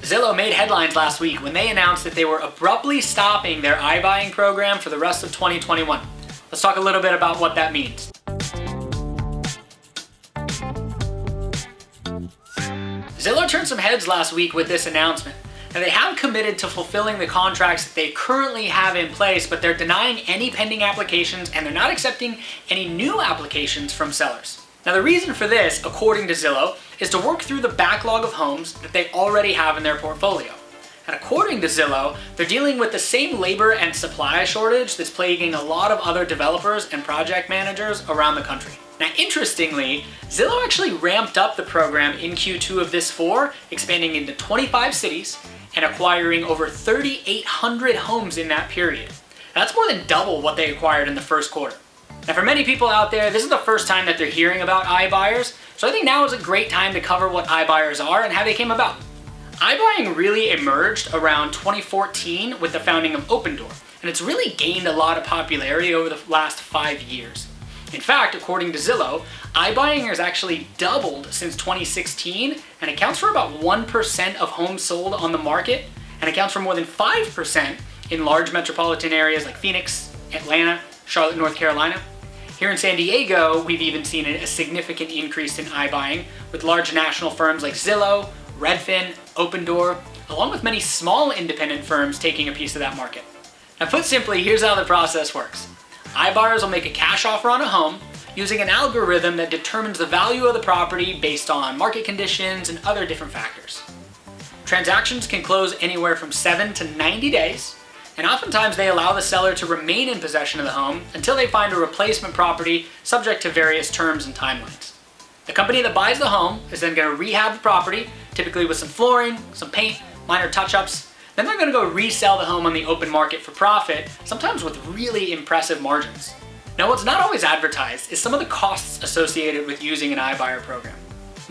Zillow made headlines last week when they announced that they were abruptly stopping their iBuying program for the rest of 2021. Let's talk a little bit about what that means. Zillow turned some heads last week with this announcement. Now, they have committed to fulfilling the contracts that they currently have in place, but they're denying any pending applications and they're not accepting any new applications from sellers. Now, the reason for this, according to Zillow, is to work through the backlog of homes that they already have in their portfolio. And according to Zillow, they're dealing with the same labor and supply shortage that's plaguing a lot of other developers and project managers around the country. Now, interestingly, Zillow actually ramped up the program in Q2 of this expanding into 25 cities and acquiring over 3,800 homes in that period. Now, that's more than double what they acquired in the first quarter. Now, for many people out there, this is the first time that they're hearing about iBuyers, so I think now is a great time to cover what iBuyers are and how they came about. iBuying really emerged around 2014 with the founding of Opendoor, and it's really gained a lot of popularity over the last 5 years. In fact, according to Zillow, iBuying has actually doubled since 2016 and accounts for about 1% of homes sold on the market and accounts for more than 5% in large metropolitan areas like Phoenix, Atlanta, Charlotte, North Carolina. Here in San Diego, we've even seen a significant increase in iBuying with large national firms like Zillow, Redfin, Opendoor, along with many small independent firms taking a piece of that market. Now, put simply, here's how the process works. iBuyers will make a cash offer on a home using an algorithm that determines the value of the property based on market conditions and other different factors. Transactions can close anywhere from 7 to 90 days, and oftentimes they allow the seller to remain in possession of the home until they find a replacement property subject to various terms and timelines. The company that buys the home is then going to rehab the property, typically with some flooring, some paint, minor touch-ups. Then they're going to go resell the home on the open market for profit, sometimes with really impressive margins. Now, what's not always advertised is some of the costs associated with using an iBuyer program.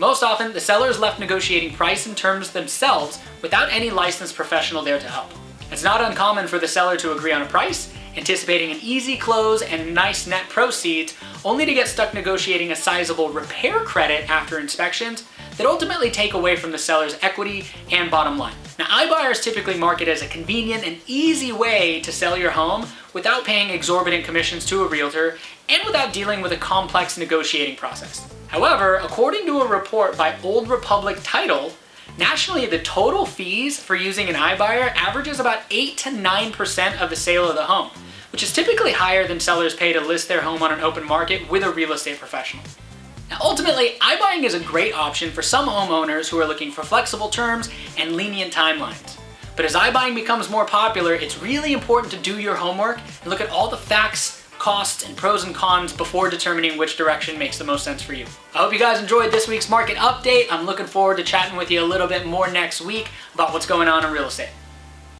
Most often, the seller is left negotiating price and terms themselves without any licensed professional there to help. It's not uncommon for the seller to agree on a price, anticipating an easy close and nice net proceeds, only to get stuck negotiating a sizable repair credit after inspections that ultimately take away from the seller's equity and bottom line. Now, iBuyers typically market as a convenient and easy way to sell your home without paying exorbitant commissions to a realtor and without dealing with a complex negotiating process. However, according to a report by Old Republic Title, nationally, the total fees for using an iBuyer averages about 8 to 9% of the sale of the home, which is typically higher than sellers pay to list their home on an open market with a real estate professional. Now, ultimately, iBuying is a great option for some homeowners who are looking for flexible terms and lenient timelines. But as iBuying becomes more popular, it's really important to do your homework and look at all the facts, costs, and pros and cons before determining which direction makes the most sense for you. I hope you guys enjoyed this week's market update. I'm looking forward to chatting with you a little bit more next week about what's going on in real estate.